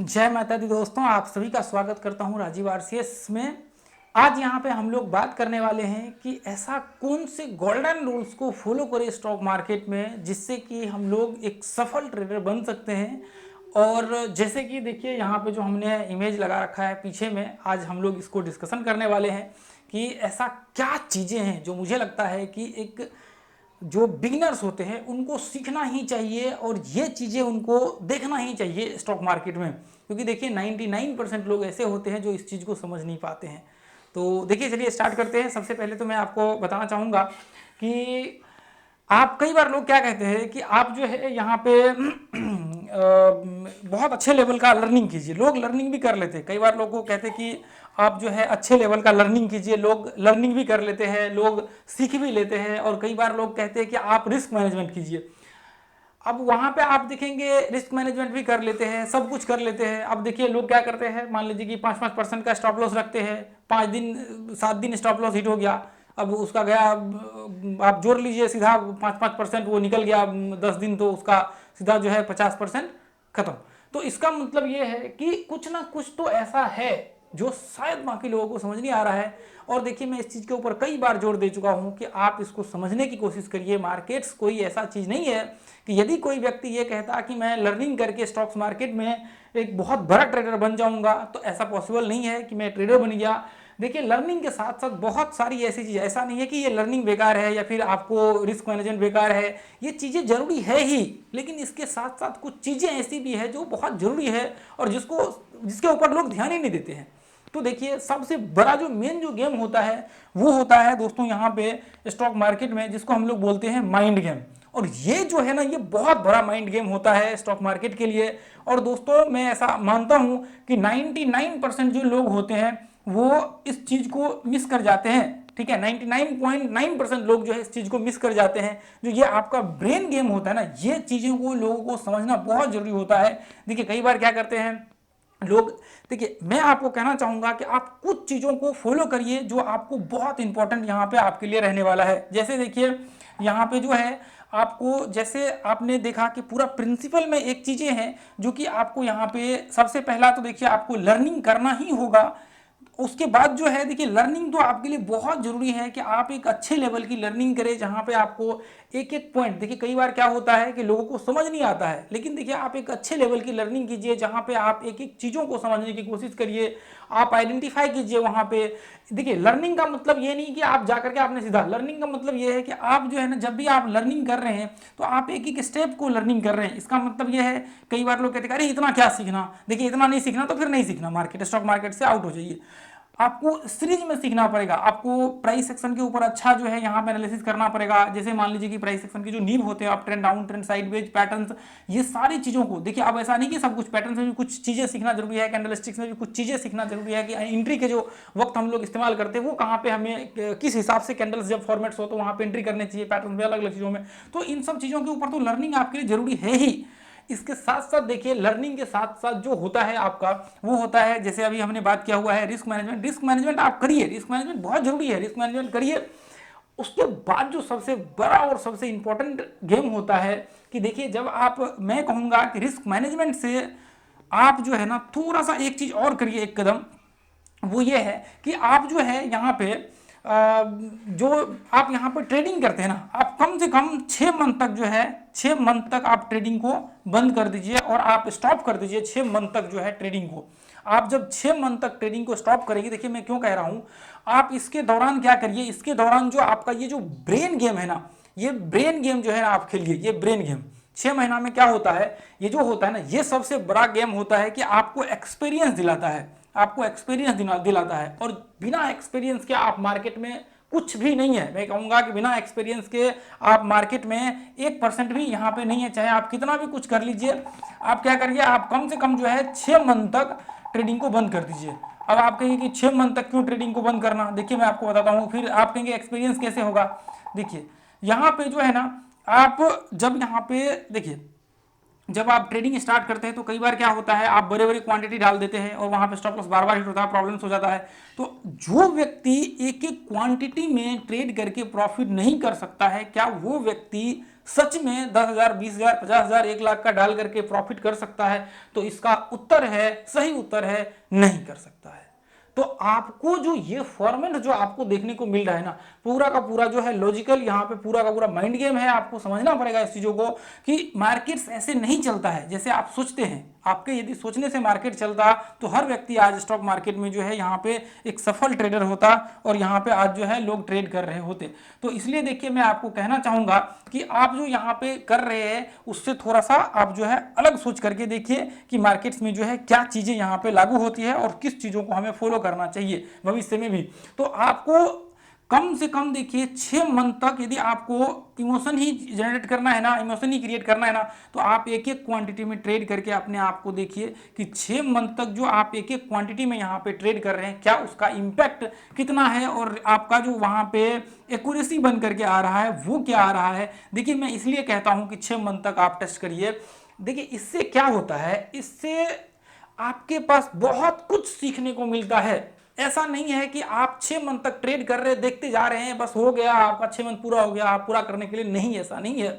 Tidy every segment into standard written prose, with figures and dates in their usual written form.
जय माता दी दोस्तों, आप सभी का स्वागत करता हूं राजीव आरसीएस में। आज यहां पे हम लोग बात करने वाले हैं कि ऐसा कौन से गोल्डन रूल्स को फॉलो करें स्टॉक मार्केट में जिससे कि हम लोग एक सफल ट्रेडर बन सकते हैं। और जैसे कि देखिए यहाँ पे जो हमने इमेज लगा रखा है पीछे में, आज हम लोग इसको डिस्कशन करने वाले हैं कि ऐसा क्या चीज़ें हैं जो मुझे लगता है कि एक जो बिगिनर्स होते हैं उनको सीखना ही चाहिए और ये चीज़ें उनको देखना ही चाहिए स्टॉक मार्केट में। क्योंकि देखिए 99% लोग ऐसे होते हैं जो इस चीज़ को समझ नहीं पाते हैं। तो देखिए चलिए स्टार्ट करते हैं। सबसे पहले तो मैं आपको बताना चाहूँगा कि आप कई बार लोग क्या कहते हैं कि आप जो है यहाँ पे बहुत अच्छे लेवल का लर्निंग कीजिए। लोग लर्निंग भी कर लेते हैं। कई बार लोगों को कहते हैं कि आप जो है अच्छे लेवल का लर्निंग कीजिए। लोग लर्निंग भी कर लेते हैं, लोग सीख भी लेते हैं। और कई बार लोग कहते हैं कि आप रिस्क मैनेजमेंट कीजिए। अब वहां पे आप देखेंगे रिस्क मैनेजमेंट भी कर लेते हैं, सब कुछ कर लेते हैं। अब देखिए लोग क्या करते हैं, मान लीजिए कि 5-5% का स्टॉप लॉस रखते हैं। 5 दिन 7 दिन स्टॉप लॉस हिट हो गया, अब उसका गया, आप जोड़ लीजिए सीधा 5-5% वो निकल गया। 10 दिन तो उसका सीधा जो है 50% खत्म। तो इसका मतलब ये है कि कुछ ना कुछ तो ऐसा है जो शायद बाकी लोगों को समझ नहीं आ रहा है। और देखिए मैं इस चीज़ के ऊपर कई बार जोर दे चुका हूं कि आप इसको समझने की कोशिश करिए। मार्केट्स कोई ऐसा चीज़ नहीं है कि यदि कोई व्यक्ति ये कहता कि मैं लर्निंग करके स्टॉक्स मार्केट में एक बहुत बड़ा ट्रेडर बन जाऊंगा, तो ऐसा पॉसिबल नहीं है कि मैं ट्रेडर बन गया। देखिए लर्निंग के साथ साथ बहुत सारी ऐसी चीज़, ऐसा नहीं है कि ये लर्निंग बेकार है या फिर आपको रिस्क मैनेजमेंट बेकार है। ये चीज़ें जरूरी है ही, लेकिन इसके साथ साथ कुछ चीज़ें ऐसी भी है जो बहुत ज़रूरी है और जिसके ऊपर लोग ध्यान ही नहीं देते हैं। तो देखिए सबसे बड़ा जो मेन जो गेम होता है वो होता है दोस्तों यहाँ पे स्टॉक मार्केट में, जिसको हम लोग बोलते हैं माइंड गेम। और ये जो है ना, ये बहुत बड़ा माइंड गेम होता है स्टॉक मार्केट के लिए। और दोस्तों मैं ऐसा मानता हूं कि 99% जो लोग होते हैं वो इस चीज को मिस कर जाते हैं। ठीक है, 99.9% लोग जो है इस चीज को मिस कर जाते हैं। जो ये आपका ब्रेन गेम होता है ना, ये चीजों को लोगों को समझना बहुत जरूरी होता है। देखिए कई बार क्या करते हैं लोग, देखिए मैं आपको कहना चाहूंगा कि आप कुछ चीज़ों को फॉलो करिए जो आपको बहुत इंपॉर्टेंट यहाँ पे आपके लिए रहने वाला है। जैसे देखिए यहाँ पे जो है आपको, जैसे आपने देखा कि पूरा प्रिंसिपल में एक चीज़ें हैं जो कि आपको यहाँ पे सबसे पहला तो देखिए आपको लर्निंग करना ही होगा। उसके बाद जो है देखिए लर्निंग तो आपके लिए बहुत जरूरी है कि आप एक अच्छे लेवल की लर्निंग करें जहां पे आपको एक एक पॉइंट, देखिए कई बार क्या होता है कि लोगों को समझ नहीं आता है, लेकिन देखिए आप एक अच्छे लेवल की लर्निंग कीजिए जहां पे आप एक एक चीज़ों को समझने की कोशिश करिए। आप आइडेंटिफाई कीजिए वहां पे। देखिए लर्निंग का मतलब ये नहीं कि आप जाकर के आपने सीधा, लर्निंग का मतलब ये है कि आप जो है ना, जब भी आप लर्निंग कर रहे हैं तो आप एक एक स्टेप को लर्निंग कर रहे हैं। इसका मतलब ये है, कई बार लोग कहते हैं अरे इतना क्या सीखना, देखिए इतना नहीं सीखना तो फिर नहीं सीखना, मार्केट स्टॉक मार्केट से आउट हो जाइए। आपको सीरीज में सीखना पड़ेगा। आपको प्राइस सेक्शन के ऊपर अच्छा जो है यहाँ पे एनालिसिस करना पड़ेगा। जैसे मान लीजिए कि प्राइस सेक्शन की जो नींव होते हैं, आप trend down trend sideways patterns, ये सारी चीज़ों को देखिए। अब ऐसा नहीं कि सब कुछ, पैटर्न्स में भी कुछ चीज़ें सीखना जरूरी है, कैंडलस्टिक्स में भी कुछ चीज़ें सीखना जरूरी है कि एंट्री के जो वक्त हम लोग इस्तेमाल करते हैं वो कहाँ पे हमें किस हिसाब से कैंडल्स जब फॉर्मेट्स हो तो वहाँ पे एंट्री करनी चाहिए, पैटर्न में अलग अलग चीज़ों में। तो इन सब चीज़ों के ऊपर तो लर्निंग आपके लिए जरूरी है ही। इसके साथ साथ देखिए लर्निंग के साथ साथ जो होता है आपका, वो होता है जैसे अभी हमने बात किया हुआ है रिस्क मैनेजमेंट। रिस्क मैनेजमेंट आप करिए, रिस्क मैनेजमेंट बहुत जरूरी है, रिस्क मैनेजमेंट करिए। उसके बाद जो सबसे बड़ा और सबसे इंपॉर्टेंट गेम होता है कि देखिए जब आप, मैं कहूंगा कि रिस्क मैनेजमेंट से आप जो है ना थोड़ा सा एक चीज और करिए, एक कदम, वो ये है कि आप जो है यहाँ पे जो आप यहाँ पर ट्रेडिंग करते हैं ना, आप कम से कम 6 मंथ तक जो है, 6 मंथ तक आप ट्रेडिंग को बंद कर दीजिए और आप स्टॉप कर दीजिए 6 मंथ तक जो है ट्रेडिंग को। आप जब 6 मंथ तक ट्रेडिंग को स्टॉप करेंगे, देखिए मैं क्यों कह रहा हूँ, आप इसके दौरान क्या करिए, इसके दौरान जो आपका ये जो ब्रेन गेम है ना, ये ब्रेन गेम जो है ना आप खेलिए। ये ब्रेन गेम 6 महीना में क्या होता है, ये जो होता है ना, ये सबसे बड़ा गेम होता है कि आपको एक्सपीरियंस दिलाता है, आपको एक्सपीरियंस दिलाता है। और बिना एक्सपीरियंस के आप मार्केट में कुछ भी नहीं है। मैं कहूंगा कि बिना एक्सपीरियंस के आप मार्केट में 1% भी यहाँ पे नहीं है, चाहे आप कितना भी कुछ कर लीजिए। आप क्या करिए, आप कम से कम जो है 6 मंथ तक ट्रेडिंग को बंद कर दीजिए। अब आप कहेंगे कि 6 मंथ तक क्यों ट्रेडिंग को बंद करना, देखिए मैं आपको बताता हूँ। फिर आप कहेंगे एक्सपीरियंस कैसे होगा। देखिए यहाँ पे जो है ना, आप जब यहाँ पे देखिए, जब आप ट्रेडिंग स्टार्ट करते हैं तो कई बार क्या होता है, आप बड़े बड़े क्वांटिटी डाल देते हैं और वहां पे स्टॉप लॉस बार बार हिट होता है, प्रॉब्लम्स हो जाता है। तो जो व्यक्ति एक एक क्वांटिटी में ट्रेड करके प्रॉफिट नहीं कर सकता है, क्या वो व्यक्ति सच में 10,000, 20,000, 50,000, 1 लाख का डाल करके प्रॉफिट कर सकता है? तो इसका उत्तर है, सही उत्तर है, नहीं कर सकता है। तो आपको जो ये फॉर्मेट जो आपको देखने को मिल रहा है ना, पूरा का पूरा जो है लॉजिकल, यहाँ पे पूरा का पूरा माइंड गेम है। आपको समझना पड़ेगा इस चीजों को कि मार्केट्स ऐसे नहीं चलता है जैसे आप सोचते हैं। आपके यदि सोचने से मार्केट चलता तो हर व्यक्ति आज स्टॉक मार्केट में जो है यहाँ पे एक सफल ट्रेडर होता और यहाँ पे आज जो है लोग ट्रेड कर रहे होते। तो इसलिए देखिए, मैं आपको कहना चाहूंगा कि आप जो यहाँ पे कर रहे हैं उससे थोड़ा सा आप जो है अलग सोच करके देखिए कि मार्केट्स में जो है क्या चीजें यहाँ पे लागू होती है और किस चीजों को हमें फॉलो करना चाहिए भविष्य में भी। तो आपको कम से कम देखिए 6 मंथ तक यदि आपको इमोशन ही जनरेट करना है ना, इमोशन ही क्रिएट करना है ना, तो आप एक एक क्वांटिटी में ट्रेड करके अपने आप को देखिए कि 6 मंथ तक जो आप एक एक क्वांटिटी में यहाँ पे ट्रेड कर रहे हैं, क्या उसका इम्पैक्ट कितना है और आपका जो वहाँ पे एक्यूरेसी बन करके आ रहा है वो क्या आ रहा है। देखिए, मैं इसलिए कहता हूँ कि 6 मंथ तक आप टेस्ट करिए। देखिए, इससे क्या होता है, इससे आपके पास बहुत कुछ सीखने को मिलता है। ऐसा नहीं है कि आप 6 मंथ तक ट्रेड कर रहे, देखते जा रहे हैं, बस हो गया आपका 6 मंथ पूरा हो गया, आप पूरा करने के लिए नहीं, ऐसा नहीं है।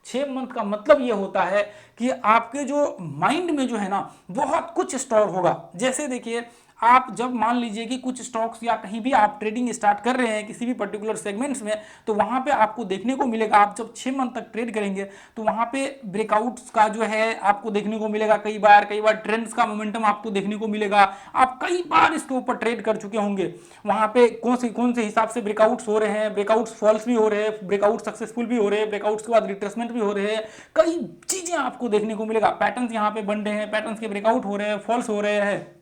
6 मंथ का मतलब ये होता है कि आपके जो माइंड में जो है ना बहुत कुछ स्टोर होगा। जैसे देखिए, आप जब मान लीजिए कि कुछ स्टॉक्स या कहीं भी आप ट्रेडिंग स्टार्ट कर रहे हैं किसी भी पर्टिकुलर सेगमेंट्स में, तो वहां पे आपको देखने को मिलेगा, आप जब 6 मंथ तक ट्रेड करेंगे तो वहां पे ब्रेकआउट्स का जो है आपको देखने को मिलेगा। कई बार ट्रेंड्स का मोमेंटम आपको देखने को मिलेगा। आप कई बार इसके ऊपर ट्रेड कर चुके होंगे। वहां पे कौन से हिसाब से ब्रेकआउट्स हो रहे हैं, ब्रेकआउट्स फॉल्स भी हो रहे हैं, ब्रेकआउट सक्सेसफुल भी हो रहे हैं, ब्रेकआउट्स के बाद रिट्रेसमेंट भी हो रहे हैं, कई चीजें आपको देखने को मिलेगा। पैटर्न्स यहाँ पे बन रहे हैं, पैटर्न्स के ब्रेकआउट हो रहे हैं, फॉल्स हो रहे हैं,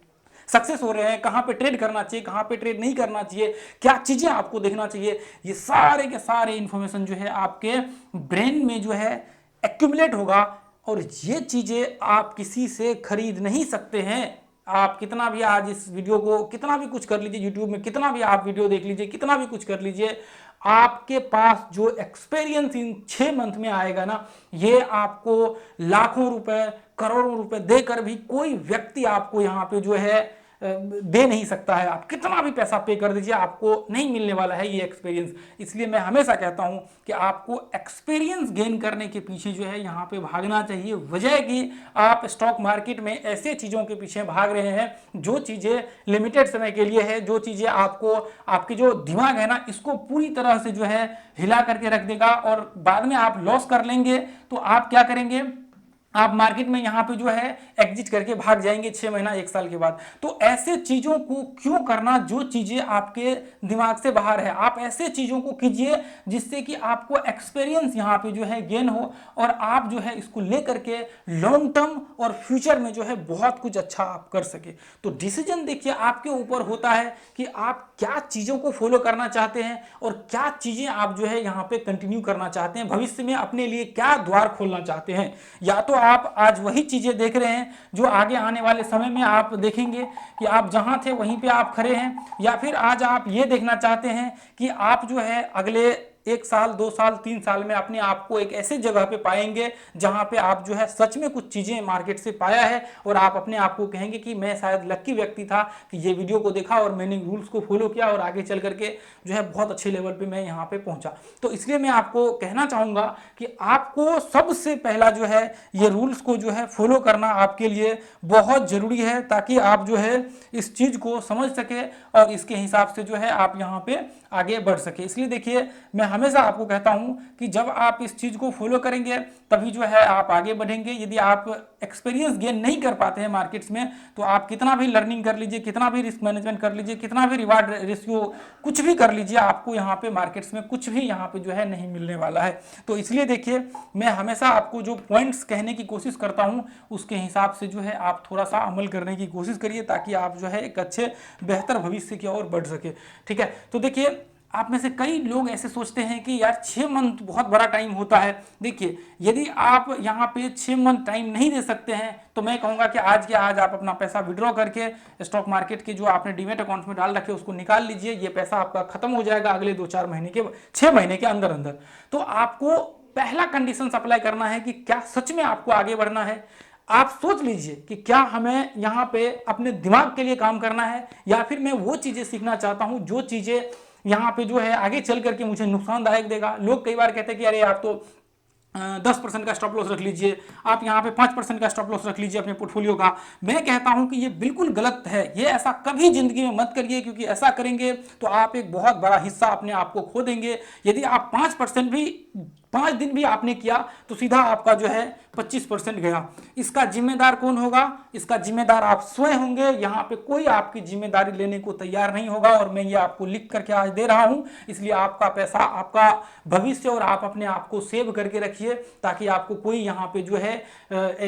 सक्सेस हो रहे हैं, कहां पे ट्रेड करना चाहिए, कहां पे ट्रेड नहीं करना चाहिए, क्या चीजें आपको देखना चाहिए, ये सारे के सारे इंफॉर्मेशन जो है आपके ब्रेन में जो है एक्यूमुलेट होगा। और ये चीजें आप किसी से खरीद नहीं सकते हैं। आप कितना भी आज इस वीडियो को कितना भी कुछ कर लीजिए, यूट्यूब में कितना भी आप वीडियो देख लीजिए, कितना भी कुछ कर लीजिए, आपके पास जो एक्सपीरियंस इन 6 मंथ में आएगा ना, ये आपको लाखों रुपए, करोड़ों रुपए देकर भी कोई व्यक्ति आपको यहाँ पे जो है दे नहीं सकता है। आप कितना भी पैसा पे कर दीजिए, आपको नहीं मिलने वाला है ये एक्सपीरियंस। इसलिए मैं हमेशा कहता हूं कि आपको एक्सपीरियंस गेन करने के पीछे जो है यहाँ पे भागना चाहिए, वजह कि आप स्टॉक मार्केट में ऐसे चीज़ों के पीछे भाग रहे हैं जो चीज़ें लिमिटेड समय के लिए है, जो चीज़ें आपको आपकी जो दिमाग है ना इसको पूरी तरह से जो है हिला करके रख देगा और बाद में आप लॉस कर लेंगे। तो आप क्या करेंगे, आप मार्केट में यहाँ पे जो है एग्जिट करके भाग जाएंगे 6 महीना 1 साल के बाद। तो ऐसे चीजों को क्यों करना जो चीजें आपके दिमाग से बाहर है। आप ऐसे चीजों को कीजिए जिससे कि आपको एक्सपीरियंस यहाँ पे जो है गेन हो और आप जो है इसको लेकर के लॉन्ग टर्म और फ्यूचर में जो है बहुत कुछ अच्छा आप कर सके। तो डिसीजन देखिए आपके ऊपर होता है कि आप क्या चीजों को फॉलो करना चाहते हैं और क्या चीजें आप जो है यहाँ पे कंटिन्यू करना चाहते हैं, भविष्य में अपने लिए क्या द्वार खोलना चाहते हैं। या तो आप आज वही चीजें देख रहे हैं जो आगे आने वाले समय में आप देखेंगे कि आप जहां थे वहीं पे आप खड़े हैं, या फिर आज आप ये देखना चाहते हैं कि आप जो है अगले 1 साल 2 साल 3 साल में अपने आप को एक ऐसे जगह पे पाएंगे जहां पे आप जो है सच में कुछ चीजें मार्केट से पाया है और आप अपने आप को कहेंगे कि मैं शायद लक्की व्यक्ति था कि ये वीडियो को देखा और मैंने रूल्स को फॉलो किया और आगे चल करके जो है बहुत अच्छे लेवल पे मैं यहाँ पे पहुंचा। तो इसलिए मैं आपको कहना चाहूंगा कि आपको सबसे पहला जो है ये रूल्स को जो है फॉलो करना आपके लिए बहुत जरूरी है, ताकि आप जो है इस चीज को समझ सके और इसके हिसाब से जो है आप यहाँ पे आगे बढ़ सके। इसलिए देखिए, मैं हमेशा आपको कहता हूं कि जब आप इस चीज को फॉलो करेंगे तभी जो है आप आगे बढ़ेंगे। यदि आप एक्सपीरियंस गेन नहीं कर पाते हैं मार्केट्स में, तो आप कितना भी लर्निंग कर लीजिए, कितना भी रिस्क मैनेजमेंट कर लीजिए, कितना भी रिवार्ड रेशियो कुछ भी कर लीजिए, आपको यहाँ पे मार्केट्स में कुछ भी यहाँ पे जो है नहीं मिलने वाला है। तो इसलिए देखिए, मैं हमेशा आपको जो पॉइंट्स कहने की कोशिश करता हूँ उसके हिसाब से जो है आप थोड़ा सा अमल करने की कोशिश करिए, ताकि आप जो है एक अच्छे बेहतर भविष्य की ओर बढ़ सके। ठीक है, तो देखिए, आप में से कई लोग ऐसे सोचते हैं कि यार 6 मंथ बहुत बड़ा टाइम होता है। देखिए, यदि आप यहाँ पे 6 मंथ टाइम नहीं दे सकते हैं तो मैं कहूँगा कि आज के आज आप अपना पैसा विड्रॉ करके स्टॉक मार्केट के जो आपने डीमैट अकाउंट में डाल रखे उसको निकाल लीजिए। ये पैसा आपका खत्म हो जाएगा अगले 2-4 महीने के 6 महीने के अंदर अंदर। तो आपको पहला कंडीशन अप्लाई करना है कि क्या सच में आपको आगे बढ़ना है। आप सोच लीजिए कि क्या हमें यहाँ पे अपने दिमाग के लिए काम करना है या फिर मैं वो चीजें सीखना चाहता हूँ जो चीजें यहाँ पे जो है आगे चल करके मुझे नुकसानदायक देगा। लोग कई बार कहते हैं कि अरे आप तो 10% का स्टॉप लॉस रख लीजिए, आप यहाँ पे 5% का स्टॉप लॉस रख लीजिए अपने पोर्टफोलियो का। मैं कहता हूँ कि ये बिल्कुल गलत है, ये ऐसा कभी जिंदगी में मत करिए, क्योंकि ऐसा करेंगे तो आप एक बहुत बड़ा हिस्सा अपने आप को खो देंगे। यदि आप 5% भी 5 दिन भी आपने किया तो सीधा आपका जो है 25% गया। इसका जिम्मेदार कौन होगा? इसका जिम्मेदार आप स्वयं होंगे। यहाँ पे कोई आपकी जिम्मेदारी लेने को तैयार नहीं होगा, और मैं ये आपको लिख करके आज दे रहा हूँ। इसलिए आपका पैसा, आपका भविष्य और आप अपने आप को सेव करके रखिए, ताकि आपको कोई यहाँ पे जो है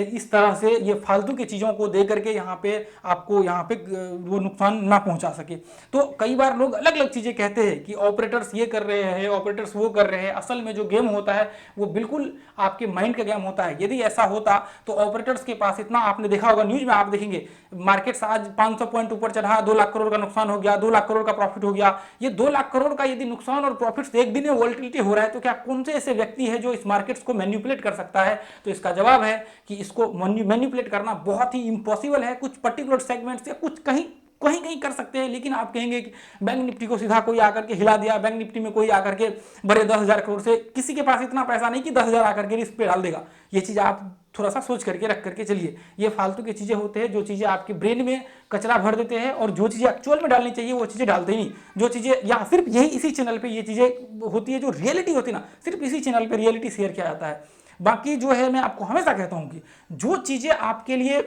इस तरह से ये फालतू की चीज़ों को दे करके यहाँ पे आपको यहाँ पे वो नुकसान ना पहुंचा सके। तो कई बार लोग अलग अलग चीज़ें कहते हैं कि ऑपरेटर्स ये कर रहे हैं, ऑपरेटर्स वो कर रहे हैं। असल में जो गेम होता है वो बिल्कुल आपके माइंड का गेम होता है। यदि ऐसा होता तो ऑपरेटर्स के पास इतना, आपने देखा होगा न्यूज में, आप देखेंगे मार्केट आज 500 पॉइंट ऊपर चढ़ा, 2 लाख करोड़ का नुकसान हो गया, 2 लाख करोड़ का प्रॉफिट हो गया। ये 2 लाख करोड़ का यदि नुकसान और प्रॉफिट एक दिन में वोलेटिलिटी हो रहा है, तो क्या कौन से ऐसे व्यक्ति है जो इस मार्केट्स को मैनिपुलेट कर सकता है? तो इसका जवाब है कि इसको मैनिपुलेट करना बहुत ही इंपॉसिबल है। कुछ पर्टिकुलर सेगमेंट्स या कुछ कहीं कहीं कहीं कर सकते हैं, लेकिन आप कहेंगे कि बैंक निफ्टी को सीधा कोई आकर के हिला दिया, बैंक निफ्टी में कोई आकर के बड़े 10,000 करोड़ से, किसी के पास इतना पैसा नहीं कि 10,000 आकर के रिस्क पे डाल देगा। ये चीज़ आप थोड़ा सा सोच करके रख करके चलिए। ये फालतू की चीज़ें होते हैं जो चीज़ें आपके ब्रेन में कचरा भर देते हैं, और जो चीज़ें एक्चुअल में डालनी चाहिए वो चीज़ें डालते ही नहीं। जो चीज़ें, या सिर्फ यही इसी चैनल पे ये चीज़ें होती है, जो रियलिटी होती है ना, सिर्फ इसी चैनल पे रियलिटी शेयर किया जाता है। बाकी जो है, मैं आपको हमेशा कहता हूँ कि जो चीज़ें आपके लिए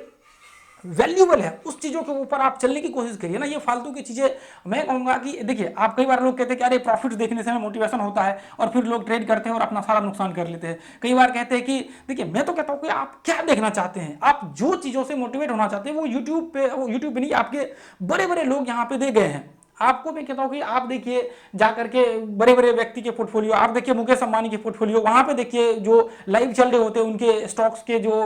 वैल्यूबल है उस चीज़ों के ऊपर आप चलने की कोशिश करिए ना। ये फालतू की चीज़ें, मैं कहूँगा कि देखिए, आप कई बार लोग कहते हैं कि अरे प्रॉफिट्स देखने से हमें मोटिवेशन होता है, और फिर लोग ट्रेड करते हैं और अपना सारा नुकसान कर लेते हैं। कई बार कहते हैं कि देखिए, मैं तो कहता हूँ कि आप क्या देखना चाहते हैं, आप जो चीज़ों से मोटिवेट होना चाहते हैं वो यूट्यूब पे नहीं, आपके बड़े बड़े लोग यहाँ पे दे गए हैं। आपको मैं कहता हूँ कि आप देखिए जाकर के बड़े बड़े व्यक्ति के पोर्टफोलियो, आप देखिए मुकेश अंबानी के पोर्टफोलियो, वहां पे देखिए जो लाइव चल रहे होते हैं उनके स्टॉक्स के जो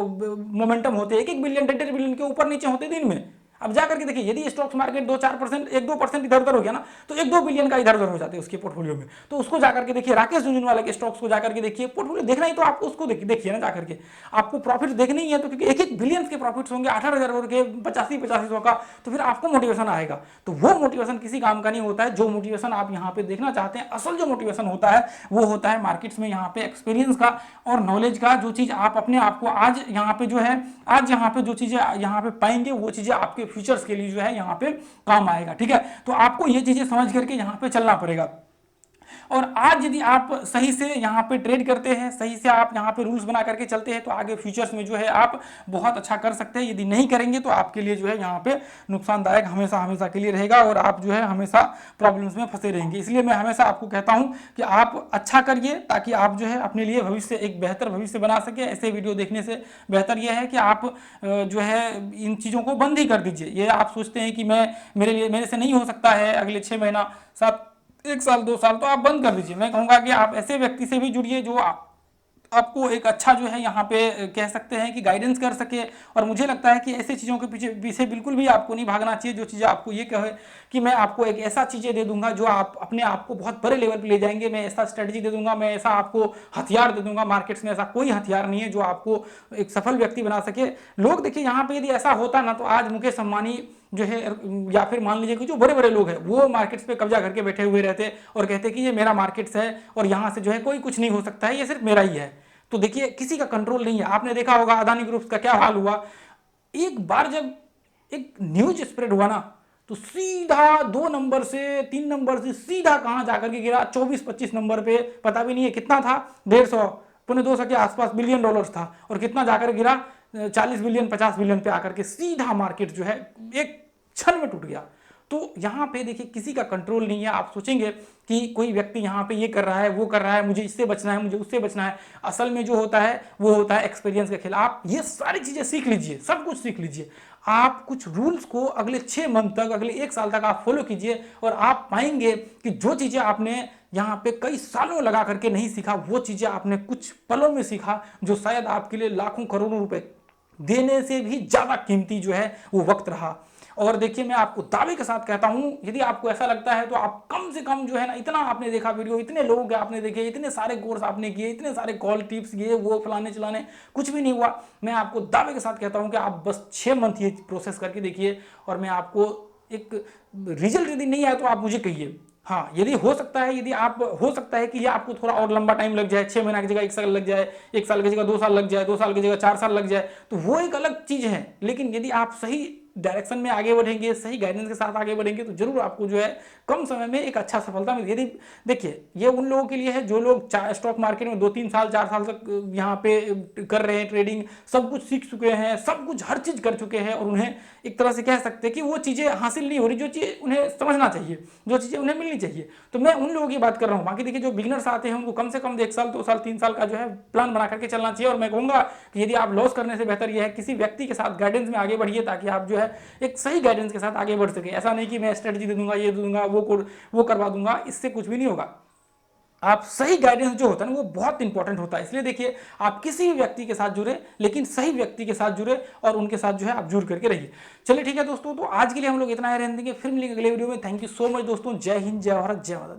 मोमेंटम होते हैं, 1-1 बिलियन 1.5 बिलियन के ऊपर नीचे होते दिन में। अब जाकर के देखिए, यदि स्टॉक्स मार्केट 2-4%, 1-2% इधर उधर हो गया ना, तो 1-2 बिलियन का इधर उधर हो जाते हैं उसके पोर्टफोलियो में। तो उसको जाकर के देखिए, राकेश झुनझुनवाला के स्टॉक्स को जाकर के देखिए, पोर्टफोलियो देखना ही तो आप उसको देखिए ना जाकर के। आपको प्रॉफिट देखने ही है, तो क्योंकि 1-1 बिलियन के प्रॉफिट्स होंगे, 18,000 करोड़ के, 85-85 का, तो फिर आपको मोटिवेशन आएगा। तो वो मोटिवेशन किसी काम का नहीं होता है। जो मोटिवेशन आप यहाँ पे देखना चाहते हैं, असल जो मोटिवेशन होता है वो होता है मार्केट्स में यहाँ पे एक्सपीरियंस का और नॉलेज का। जो चीज़ आप अपने आप को आज यहाँ पे जो है, आज यहाँ पे जो चीज़ें यहाँ पे पाएंगे, वो चीज़ें आपके फ्यूचर्स के लिए जो है यहाँ पे काम आएगा। ठीक है, तो आपको ये चीजें समझ करके यहाँ पे चलना पड़ेगा। और आज यदि आप सही से यहाँ पे ट्रेड करते हैं, सही से आप यहाँ पे रूल्स बना करके चलते हैं, तो आगे फ्यूचर्स में जो है आप बहुत अच्छा कर सकते हैं। यदि नहीं करेंगे तो आपके लिए जो है यहाँ पे नुकसानदायक हमेशा हमेशा के लिए रहेगा, और आप जो है हमेशा प्रॉब्लम्स में फंसे रहेंगे। इसलिए मैं हमेशा आपको कहता हूँ कि आप अच्छा करिए, ताकि आप जो है अपने लिए भविष्य, एक बेहतर भविष्य बना सके। ऐसे वीडियो देखने से बेहतर यह है कि आप जो है इन चीज़ों को बंद ही कर दीजिए। ये आप सोचते हैं कि मेरे से नहीं हो सकता है अगले 6 महीना, 1 साल, 2 साल, तो आप बंद कर दीजिए। मैं कहूँगा कि आप ऐसे व्यक्ति से भी जुड़िए जो आपको एक अच्छा जो है यहाँ पे कह सकते हैं कि गाइडेंस कर सके। और मुझे लगता है कि ऐसे चीज़ों के पीछे बिल्कुल भी आपको नहीं भागना चाहिए। जो चीज़ें आपको ये कहे कि मैं आपको एक ऐसा चीज़ें दे दूंगा जो आप अपने आप को बहुत बड़े लेवल पे ले जाएंगे, मैं ऐसा स्ट्रेटजी दे दूंगा, मैं ऐसा आपको हथियार दे दूंगा। मार्केट्स में ऐसा कोई हथियार नहीं है जो आपको एक सफल व्यक्ति बना सके। लोग देखिए, यहाँ पे यदि ऐसा होता ना, तो आज मुकेश अंबानी जो है, या फिर मान लीजिए कि जो बड़े बड़े लोग हैं, वो मार्केट्स पे कब्जा करके बैठे हुए रहते और कहते कि ये मेरा मार्केट्स है और यहाँ से जो है कोई कुछ नहीं हो सकता है, ये सिर्फ मेरा ही है। तो देखिए, किसी का कंट्रोल नहीं है। आपने देखा होगा अदानी ग्रुप्स का क्या हाल हुआ। एक बार जब एक न्यूज स्प्रेड हुआ ना, तो सीधा 2 नंबर से 3 नंबर से सीधा कहां जाकर के गिरा, 24-25 नंबर पे, पता भी नहीं है कितना था, 150-200 के आसपास बिलियन डॉलर्स था, और कितना जाकर गिरा, 40 बिलियन 50 बिलियन पे आकर के सीधा मार्केट जो है एक क्षण में टूट गया। तो यहाँ पे देखिए, किसी का कंट्रोल नहीं है। आप सोचेंगे कि कोई व्यक्ति यहाँ पे ये कर रहा है, वो कर रहा है, मुझे इससे बचना है, मुझे उससे बचना है। असल में जो होता है वो होता है एक्सपीरियंस का खेल। आप ये सारी चीजें सीख लीजिए, सब कुछ सीख लीजिए। आप कुछ रूल्स को अगले 6 मंथ तक, अगले 1 साल तक आप फॉलो कीजिए, और आप पाएंगे कि जो चीजें आपने यहाँ पे कई सालों लगा करके नहीं सीखा, वो चीजें आपने कुछ पलों में सीखा, जो शायद आपके लिए लाखों करोड़ों रुपए देने से भी ज्यादा कीमती जो है वो वक्त रहा। और देखिए, मैं आपको दावे के साथ कहता हूं, यदि आपको ऐसा लगता है तो आप कम से कम जो है ना, इतना आपने देखा वीडियो, इतने लोगों के आपने देखे, इतने सारे कोर्स आपने किए, इतने सारे कॉल टिप्स किए, वो फलाने चलाने, कुछ भी नहीं हुआ। मैं आपको दावे के साथ कहता हूं कि आप बस 6 मंथ ये प्रोसेस करके देखिए, और मैं आपको एक रिजल्ट यदि नहीं आया तो आप मुझे कहिए, हाँ, यदि हो सकता है, यदि आप हो सकता है कि ये आपको थोड़ा और लंबा टाइम लग जाए, 6 महीना की जगह 1 साल लग जाए, 1 साल की जगह 2 साल लग जाए, 2 साल की जगह 4 साल लग जाए, तो वो एक अलग चीज़ है। लेकिन यदि आप सही डायरेक्शन में आगे बढ़ेंगे, सही गाइडेंस के साथ आगे बढ़ेंगे, तो जरूर आपको जो है कम समय में एक अच्छा सफलता मिलेगी। यदि देखिए, ये उन लोगों के लिए है जो लोग स्टॉक मार्केट में 2-3 साल 4 साल तक यहाँ पे कर रहे हैं ट्रेडिंग, सब कुछ सीख चुके हैं, सब कुछ हर चीज़ कर चुके हैं, और उन्हें एक तरह से कह सकते हैं कि वो चीज़ें हासिल नहीं हो रही जो चीज़ उन्हें समझना चाहिए, जो चीज़ें उन्हें मिलनी चाहिए। तो मैं उन लोगों की बात कर रहा हूँ। बाकी देखिए, जो बिगिनर्स आते हैं उनको कम से कम 1 साल 2 साल 3 साल का जो है प्लान बना करके चलना चाहिए। और मैं कहूँगा कि यदि आप लॉस करने से बेहतर यह है किसी व्यक्ति के साथ गाइडेंस में आगे बढ़िए, ताकि आप जो है एक सही गाइडेंस के साथ आगे बढ़ सके। ऐसा नहीं कि मैं स्ट्रेटजी दे दूंगा, ये दे दूंगा, वो करवा दूंगा, इससे कुछ भी नहीं होगा। आप सही गाइडेंस जो होता है ना, वो बहुत इंपॉर्टेंट होता है। इसलिए देखिए, आप किसी भी व्यक्ति के साथ जुड़े, लेकिन सही व्यक्ति के साथ जुड़े, और उनके साथ जो है आप जुड़ करके रहिए। चलिए ठीक है दोस्तों, तो आज के लिए हम लोग इतना ही रहने देंगे, फिर मिलेंगे अगले वीडियो में। थैंक यू सो मच दोस्तों। जय हिंद, जय भारत, जय माता दी।